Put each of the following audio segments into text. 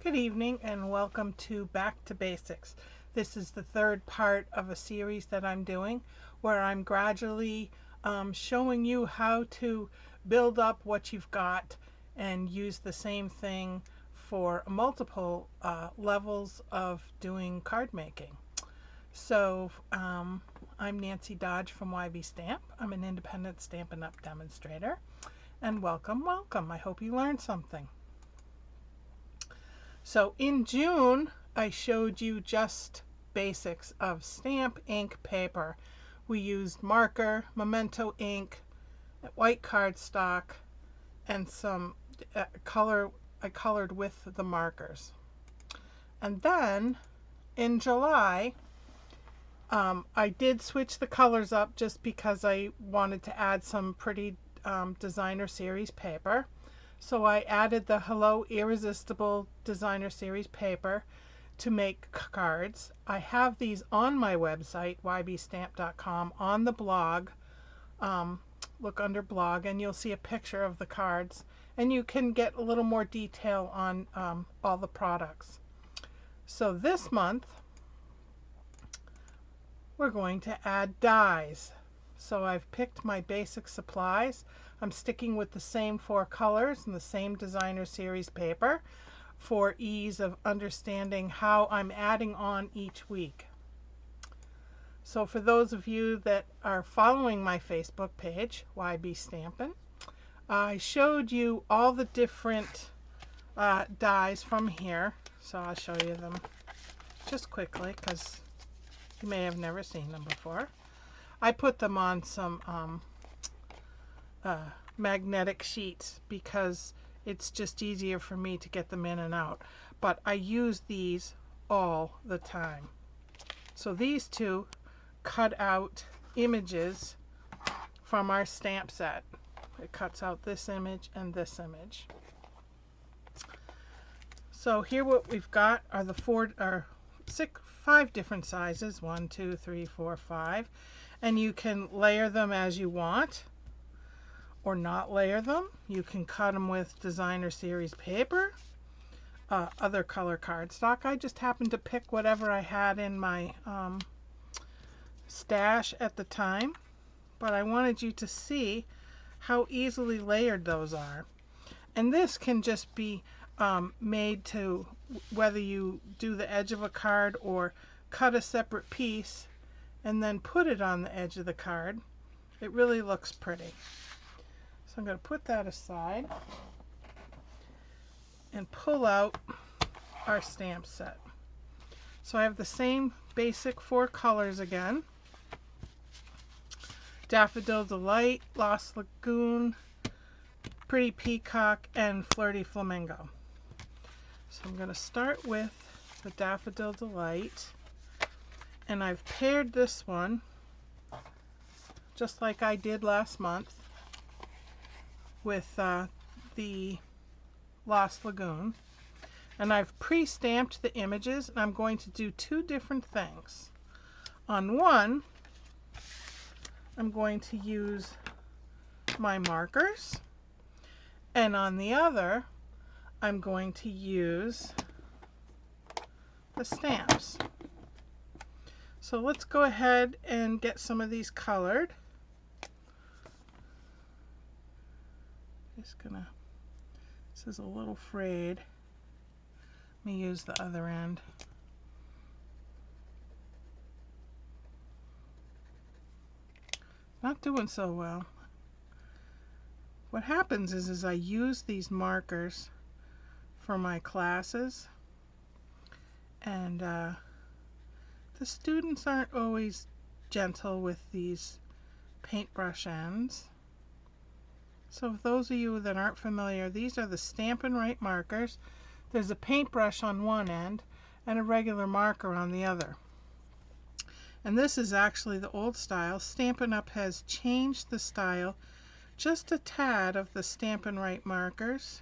Good evening and welcome to Back to Basics. This is the third part of a series that I'm doing where I'm gradually showing you how to build up what you've got and use the same thing for multiple levels of doing card making. So I'm Nancy Dodge from YB Stamp. I'm an independent Stampin' Up! Demonstrator. And welcome. I hope you learned something. So in June, I showed you just basics of stamp, ink, paper. We used marker, memento ink, white cardstock, and some color. I colored with the markers. And then in July, I did switch the colors up just because I wanted to add some pretty designer series paper. So I added the Hello Irresistible Designer Series paper to make cards. I have these on my website, ybstamp.com, on the blog. Look under blog and you'll see a picture of the cards. And you can get a little more detail on all the products. So this month, we're going to add dies. So I've picked my basic supplies. I'm sticking with the same 4 colors and the same designer series paper for ease of understanding how I'm adding on each week. So for those of you that are following my Facebook page, YB Stampin', I showed you all the different dies from here. So I'll show you them just quickly because you may have never seen them before. I put them on some magnetic sheets because it's just easier for me to get them in and out. But I use these all the time. So these two cut out images from our stamp set. It cuts out this image and this image. So here what we've got are the 5 different sizes, 1, 2, 3, 4, 5, and you can layer them as you want or not layer them. You can cut them with designer series paper, other color cardstock. I just happened to pick whatever I had in my stash at the time, but I wanted you to see how easily layered those are. And this can just be made to whether you do the edge of a card or cut a separate piece and then put it on the edge of the card. It really looks pretty. So I'm going to put that aside and pull out our stamp set. So I have the same basic 4 colors again. Daffodil Delight, Lost Lagoon, Pretty Peacock, and Flirty Flamingo. So I'm going to start with the Daffodil Delight, and I've paired this one just like I did last month with the Lost Lagoon, and I've pre-stamped the images, and I'm going to do 2 different things. On one, I'm going to use my markers, and on the other, I'm going to use the stamps. So let's go ahead and get some of these colored. Just gonna, this is a little frayed. Let me use the other end. Not doing so well. What happens is I use these markers for my classes, and the students aren't always gentle with these paintbrush ends. So for those of you that aren't familiar, these are the Stampin' Right markers. There's a paintbrush on one end and a regular marker on the other. And this is actually the old style. Stampin' Up! Has changed the style just a tad of the Stampin' Right markers.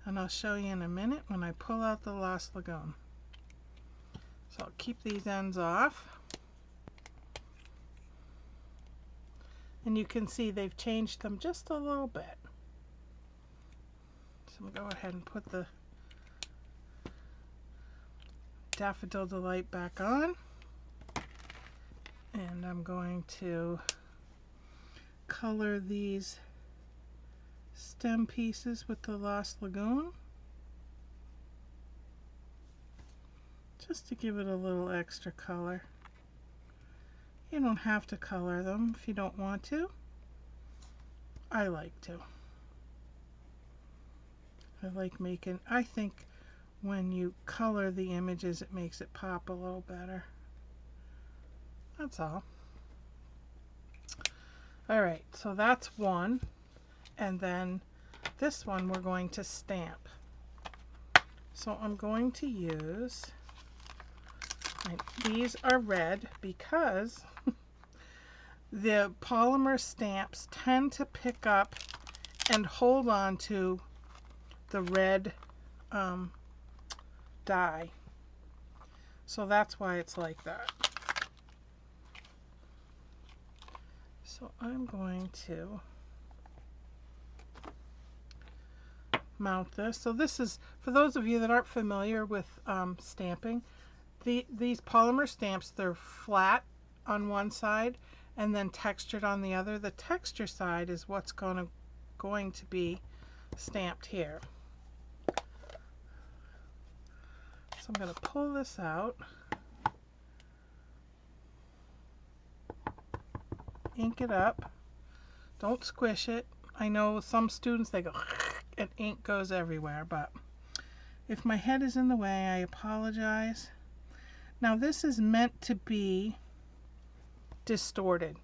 And I'll show you in a minute when I pull out the Lost Lagoon. So I'll keep these ends off. And you can see they've changed them just a little bit. So I'm going to go ahead and put the Daffodil Delight back on. And I'm going to color these stem pieces with the Lost Lagoon, just to give it a little extra color. You don't have to color them if you don't want to. I like to. I think when you color the images, it makes it pop a little better. That's all. Alright, so that's one. And then this one we're going to stamp. So I'm going to use, these are red because the polymer stamps tend to pick up and hold on to the red dye. So that's why it's like that. So I'm going to mount this. So this is, for those of you that aren't familiar with stamping, these polymer stamps, they're flat on one side and then textured on the other. The texture side is what's going to be stamped here. So I'm going to pull this out, ink it up. Don't squish it. I know some students, they go and ink goes everywhere, but if my head is in the way, I apologize. Now this is meant to be distorted,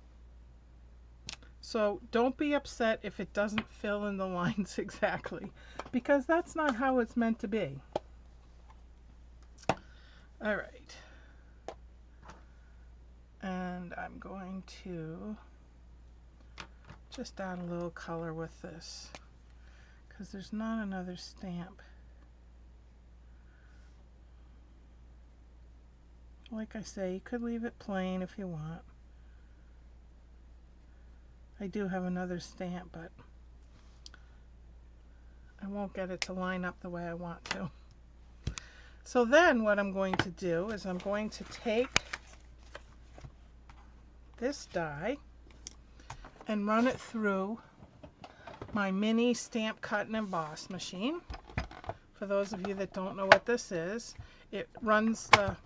so don't be upset if it doesn't fill in the lines exactly, because that's not how it's meant to be. All right, and I'm going to just add a little color with this because there's not another stamp. Like I say, you could leave it plain if you want. I do have another stamp, but I won't get it to line up the way I want to. So then what I'm going to do is I'm going to take this die and run it through my mini stamp cut and emboss machine. For those of you that don't know what this is, it runs the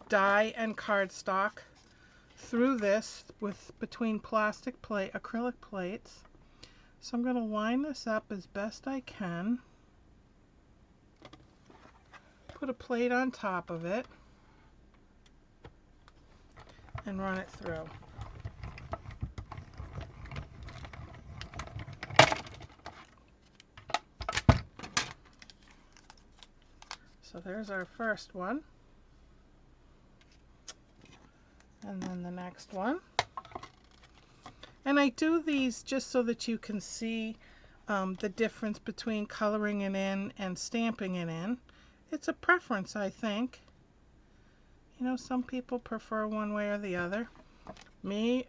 die and cardstock through this between acrylic plates. So I'm going to line this up as best I can, put a plate on top of it, and run it through. So there's our first one, and then the next one. And I do these just so that you can see the difference between coloring it in and stamping it in. It's a preference, I think. You know, some people prefer one way or the other. Me,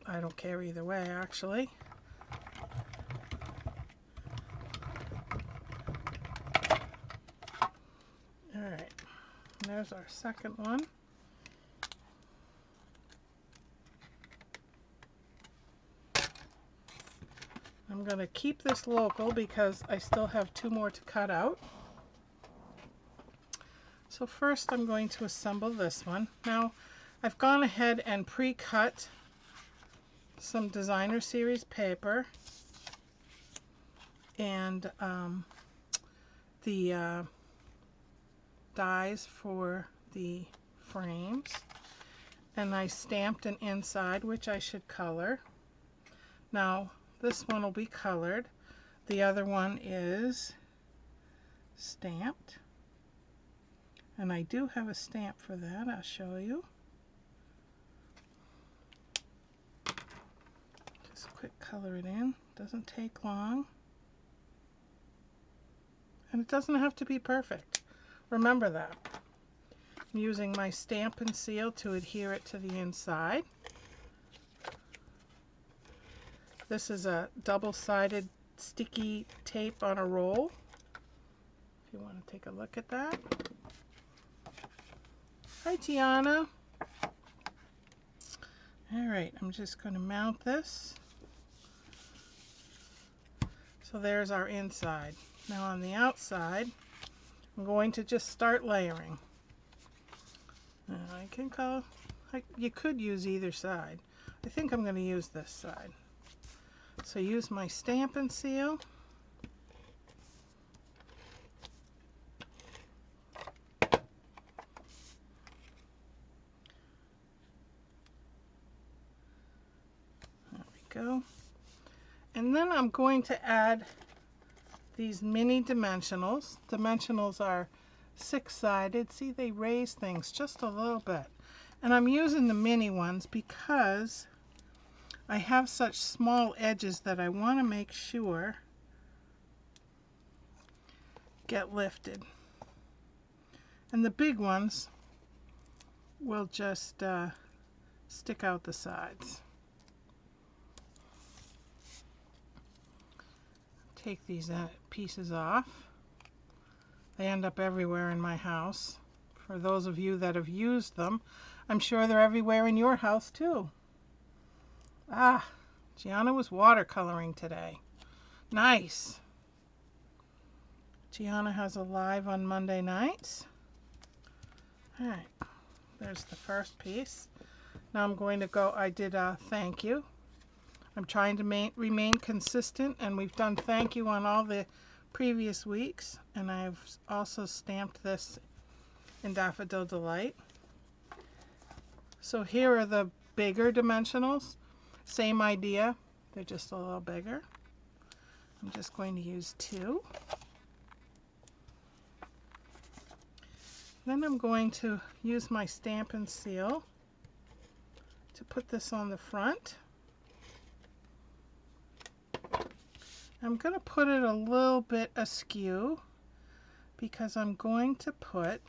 I don't care either way, actually. Alright, there's our second one. I'm going to keep this local because I still have two more to cut out. So first I'm going to assemble this one. Now I've gone ahead and pre-cut some designer series paper and the dies for the frames, and I stamped an inside, which I should color. Now this one will be colored. The other one is stamped, and I do have a stamp for that. I'll show you. Just quick color it in. Doesn't take long. And it doesn't have to be perfect. Remember that. I'm using my Stampin' Seal to adhere it to the inside. This is a double-sided sticky tape on a roll, if you want to take a look at that. Hi, Gianna. All right, I'm just going to mount this. So there's our inside. Now on the outside, I'm going to just start layering. I can call, you could use either side. I think I'm going to use this side. So use my Stampin' Seal. There we go. And then I'm going to add these mini dimensionals. Dimensionals are 6-sided. See, they raise things just a little bit. And I'm using the mini ones because I have such small edges that I want to make sure get lifted. And the big ones will just stick out the sides. Take these pieces off. They end up everywhere in my house. For those of you that have used them, I'm sure they're everywhere in your house too. Ah, Gianna was watercoloring today. Nice. Gianna has a live on Monday nights. All right, there's the first piece. Now I'm going to go, I did a thank you. I'm trying to remain consistent, and we've done thank you on all the previous weeks, and I've also stamped this in Daffodil Delight. So here are the bigger dimensionals. Same idea, they're just a little bigger. I'm just going to use 2. Then I'm going to use my Stampin' Seal to put this on the front. I'm going to put it a little bit askew because I'm going to put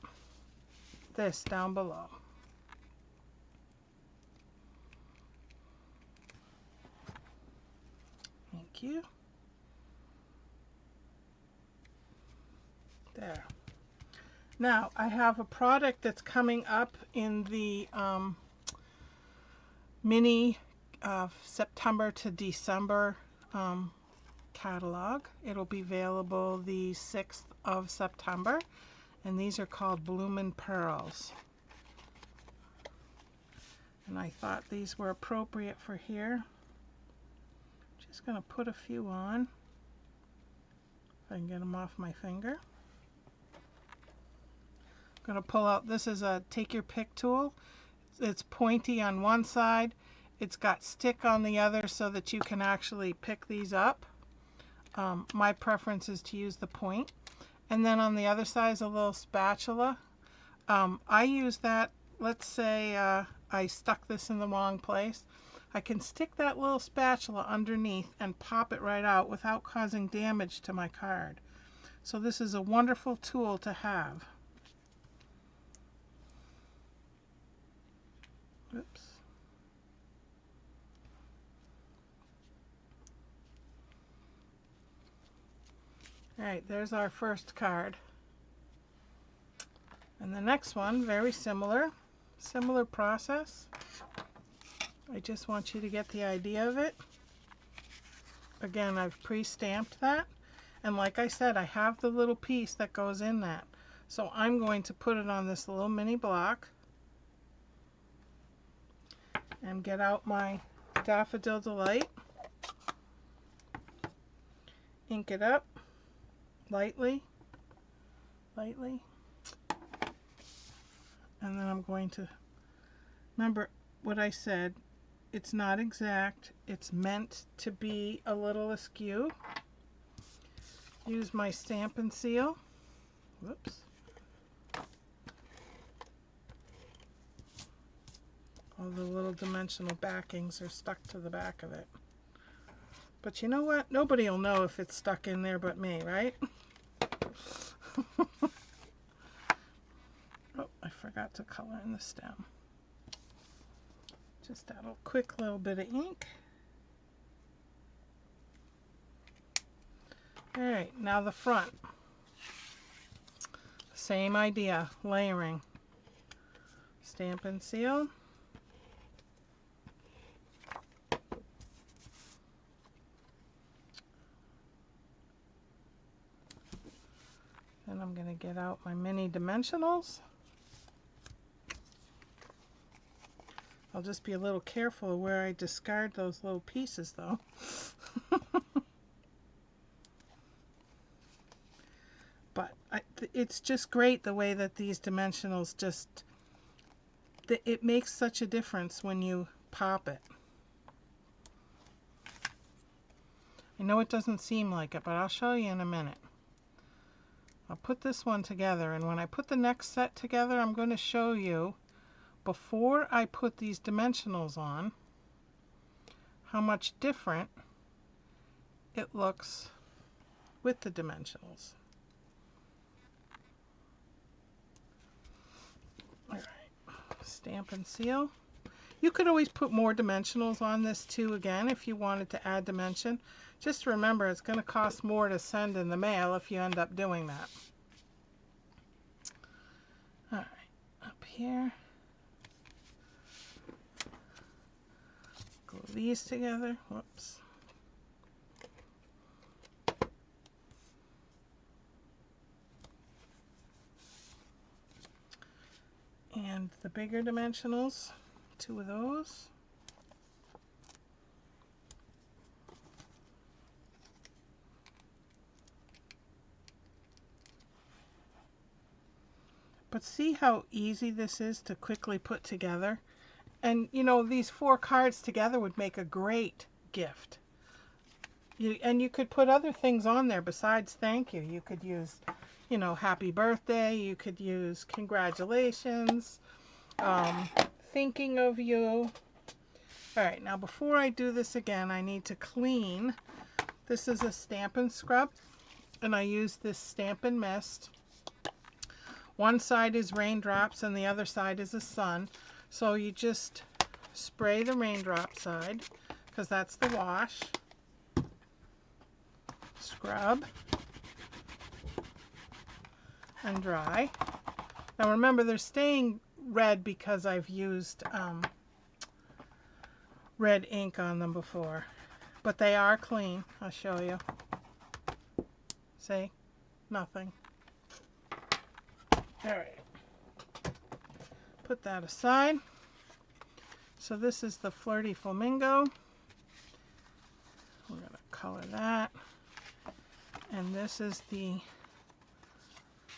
this down below. Thank you. There. Now I have a product that's coming up in the mini September to December catalog. It'll be available the 6th of September, and these are called Bloomin' Pearls. And I thought these were appropriate for here. Just going to put a few on, if I can get them off my finger. I'm going to pull out, this is a take your pick tool. It's pointy on one side, it's got stick on the other so that you can actually pick these up. My preference is to use the point. And then on the other side is a little spatula. I use that, let's say I stuck this in the wrong place. I can stick that little spatula underneath and pop it right out without causing damage to my card. So this is a wonderful tool to have. Oops. All right, there's our first card. And the next one, very similar process. I just want you to get the idea of it. Again, I've pre-stamped that. And like I said, I have the little piece that goes in that. So I'm going to put it on this little mini block and get out my Daffodil Delight. Ink it up lightly. And then I'm going to, remember what I said, it's not exact, it's meant to be a little askew. Use my Stampin' Seal. Whoops. All the little dimensional backings are stuck to the back of it. But you know what? Nobody will know if it's stuck in there but me, right? Oh, I forgot to color in the stem. Just add a quick little bit of ink. Alright, now the front. Same idea, layering. Stampin' Seal. Then I'm going to get out my mini dimensionals. I'll just be a little careful of where I discard those little pieces though. But it's just great the way that these dimensionals just, it makes such a difference when you pop it. I know it doesn't seem like it, but I'll show you in a minute. I'll put this one together, and when I put the next set together, I'm going to show you, before I put these dimensionals on, how much different it looks with the dimensionals. All right, Stampin' Seal. You could always put more dimensionals on this too again if you wanted to add dimension. Just remember, it's going to cost more to send in the mail if you end up doing that. All right, up here. Glue these together. Whoops. And the bigger dimensionals, 2 of those. But see how easy this is to quickly put together? And you know, these 4 cards together would make a great gift. And you could put other things on there besides thank you. You could use, you know, happy birthday. You could use congratulations, thinking of you. All right, now before I do this again, I need to clean. This is a Stampin' Scrub, and I use this Stampin' Mist. One side is raindrops and the other side is the sun. So you just spray the raindrop side, because that's the wash. Scrub and dry. Now remember, they're staying red because I've used red ink on them before, but they are clean. I'll show you. See? Nothing. All right. Put that aside. So this is the Flirty Flamingo. We're going to color that. And this is the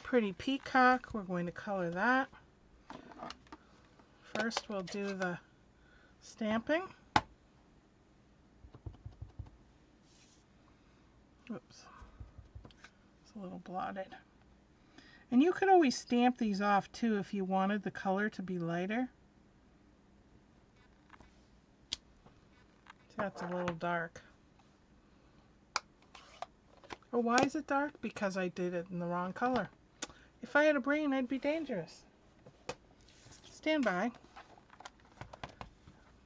Pretty Peacock. We're going to color that. First we'll do the stamping. Oops. It's a little blotted. And you could always stamp these off too if you wanted the color to be lighter. That's a little dark. Oh, why is it dark? Because I did it in the wrong color. If I had a brain, I'd be dangerous. Stand by.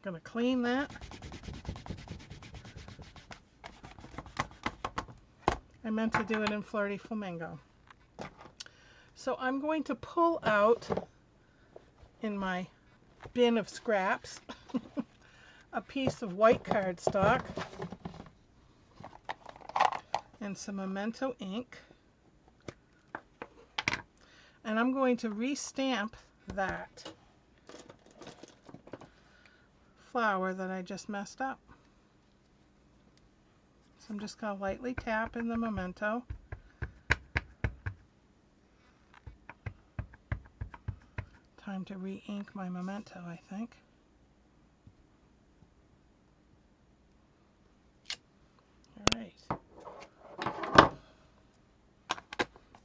Gonna clean that. I meant to do it in Flirty Flamingo. So I'm going to pull out in my bin of scraps a piece of white cardstock and some Memento ink, and I'm going to re-stamp that flower that I just messed up. So I'm just going to lightly tap in the Memento. Time to re-ink my Memento, I think. All right.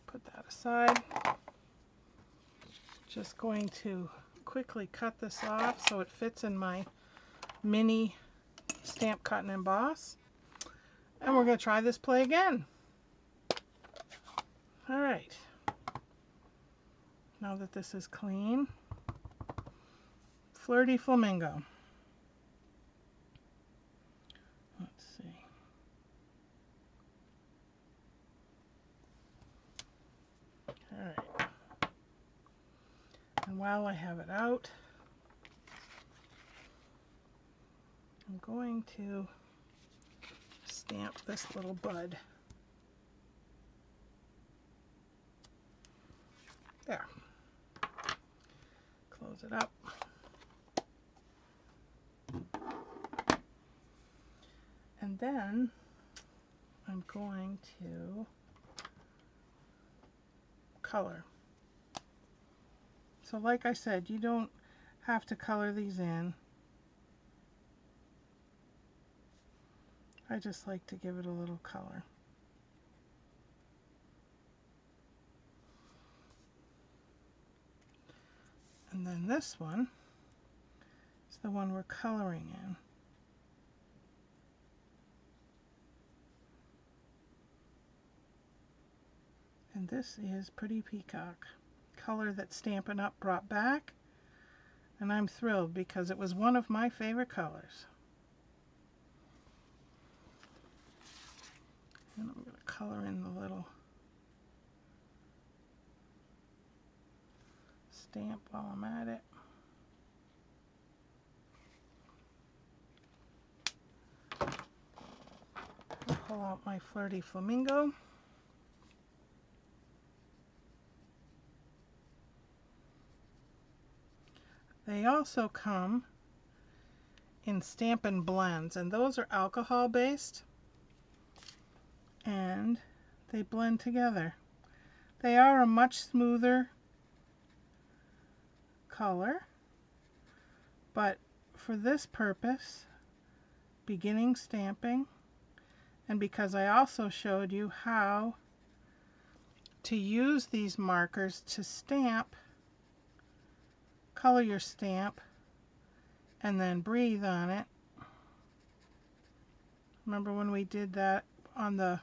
Put that aside. Just going to quickly cut this off so it fits in my mini Stamp, Cut, and Emboss. And we're going to try this play again. All right. Now that this is clean, Flirty Flamingo. Let's see. All right. And And while I have it out, I'm going to stamp this little bud. There. Close it up. And then I'm going to color. So like I said, you don't have to color these in. I just like to give it a little color. And then this one is the one we're coloring in. And this is Pretty Peacock, color that Stampin' Up! Brought back. And I'm thrilled because it was one of my favorite colors. And I'm going to color in the little stamp while I'm at it. I'll pull out my Flirty Flamingo. They also come in Stampin' Blends, and those are alcohol based, and they blend together. They are a much smoother color, but for this purpose, beginning stamping, and because I also showed you how to use these markers to stamp, color your stamp, and then breathe on it. Remember when we did that on the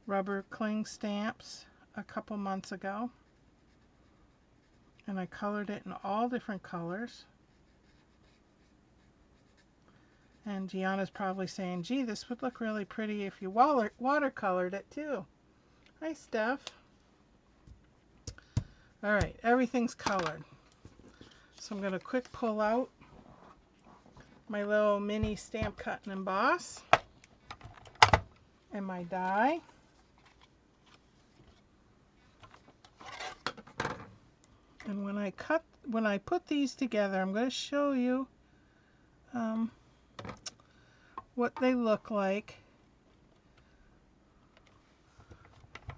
rubber cling stamps a couple months ago? And I colored it in all different colors. And Gianna's probably saying, gee, this would look really pretty if you watercolored it too. Hi, Steph. All right, everything's colored. So I'm going to quick pull out my little mini Stamp Cut and Emboss and my die. And when I put these together, I'm going to show you what they look like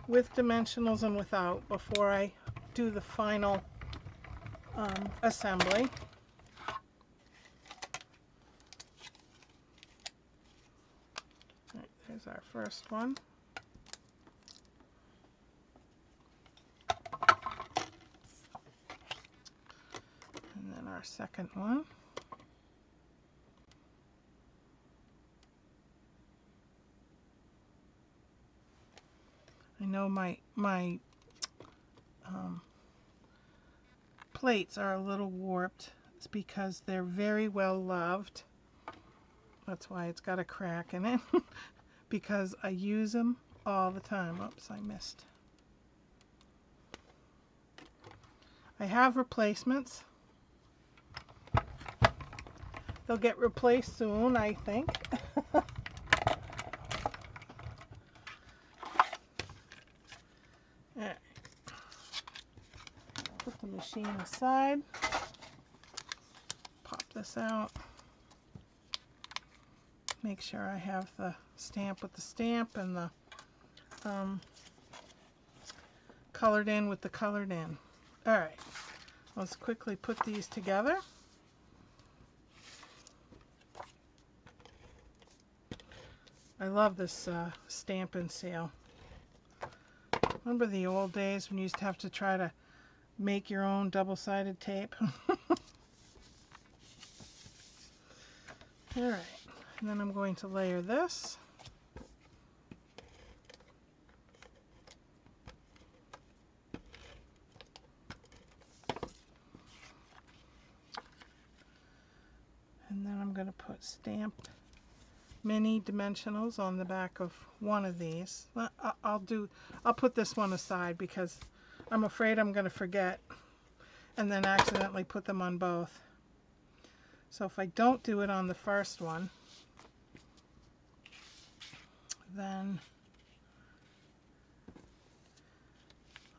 with dimensionals and without before I do the final assembly. Right, there's our first one. And then our second one. I know my plates are a little warped. It's because they're very well loved. That's why it's got a crack in it. Because I use them all the time. Oops, I missed. I have replacements. They'll get replaced soon, I think. Alright. Put the machine aside. Pop this out. Make sure I have the stamp with the stamp and the colored in with the colored in. Alright, let's quickly put these together. I love this Stampin' Sale. Remember the old days when you used to have to try to make your own double-sided tape? Alright, and then I'm going to layer this. And then I'm going to put stamped mini dimensionals on the back of one of these. I'll put this one aside because I'm afraid I'm going to forget. and then accidentally put them on both. So if I don't do it on the first one, then,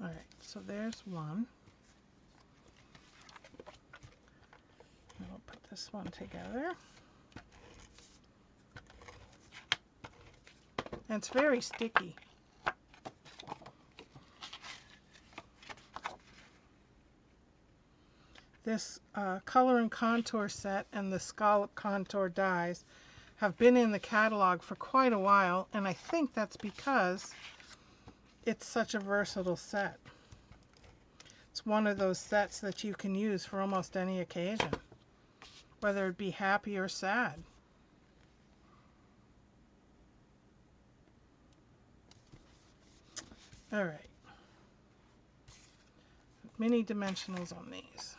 all right, so there's one. And we'll put this one together. And it's very sticky. This color and contour set and the Scalloped Contour Dies have been in the catalog for quite a while, and I think that's because it's such a versatile set. It's one of those sets that you can use for almost any occasion, whether it be happy or sad. All right, mini dimensionals on these.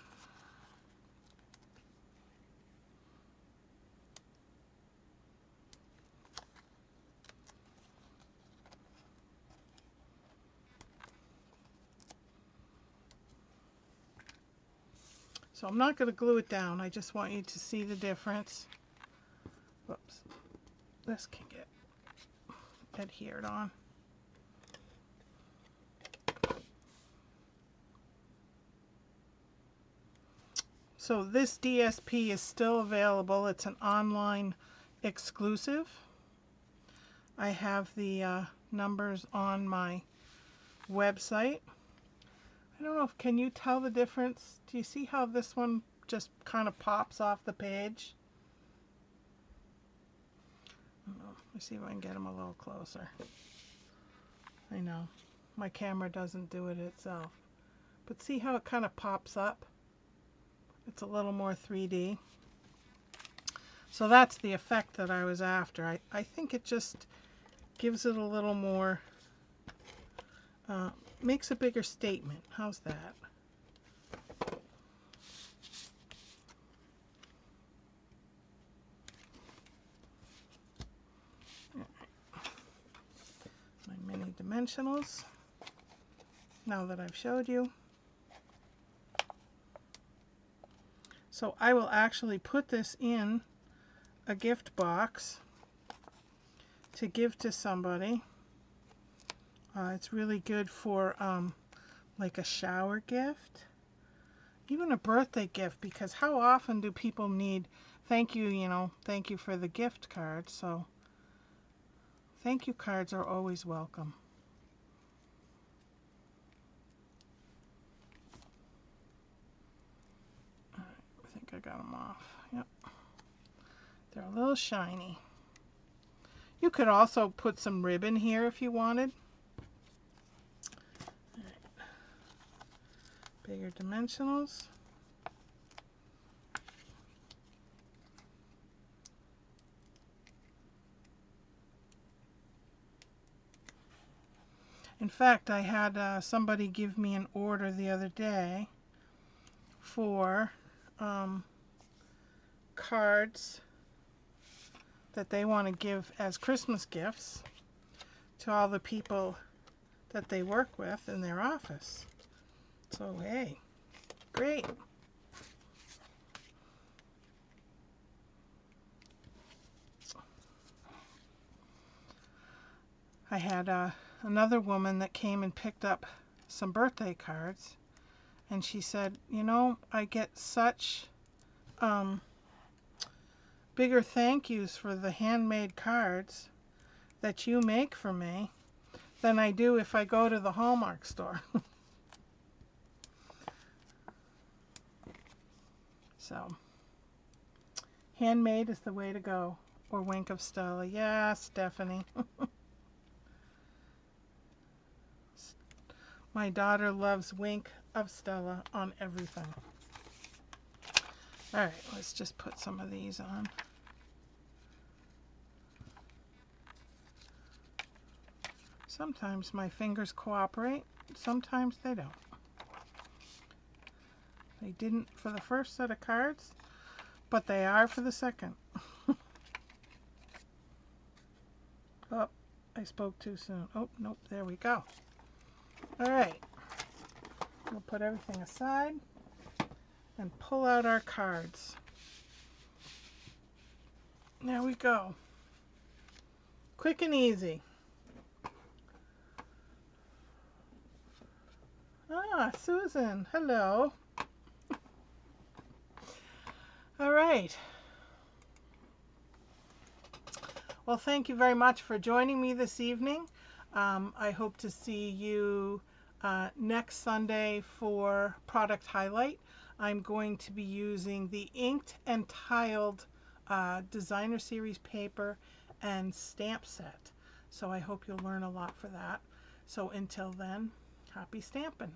So I'm not going to glue it down. I just want you to see the difference. Whoops. This can get adhered on. So this DSP is still available. It's an online exclusive. I have the numbers on my website. I don't know if, can you tell the difference? Do you see how this one just kind of pops off the page? Let me see if I can get them a little closer. I know, my camera doesn't do it itself. But see how it kind of pops up? It's a little more 3D. So that's the effect that I was after. I think it just gives it a little more, makes a bigger statement. How's that? My mini dimensionals, now that I've showed you. So I will actually put this in a gift box to give to somebody. It's really good for like a shower gift, even a birthday gift, because how often do people need thank you, you know, thank you for the gift card. So thank you cards are always welcome. All right, I think I got them off. Yep. They're a little shiny. You could also put some ribbon here if you wanted. All right. Bigger dimensionals. In fact, I had somebody give me an order the other day for cards that they want to give as Christmas gifts to all the people that they work with in their office. So hey, great. I had another woman that came and picked up some birthday cards, and she said, you know, I get such bigger thank yous for the handmade cards that you make for me than I do if I go to the Hallmark store. So, handmade is the way to go. Or Wink of Stella. Yeah, Stephanie. My daughter loves Wink of Stella on everything. All right, let's just put some of these on. Sometimes my fingers cooperate, sometimes they don't. They didn't for the first set of cards, but they are for the second. Oh, I spoke too soon. Oh, nope, there we go. All right, we'll put everything aside. and pull out our cards. There we go. Quick and easy. Ah, Susan, hello. All right. Well, thank you very much for joining me this evening. I hope to see you next Sunday for product highlight. I'm going to be using the inked and tiled designer series paper and stamp set. So I hope you'll learn a lot for that. So until then, happy stamping.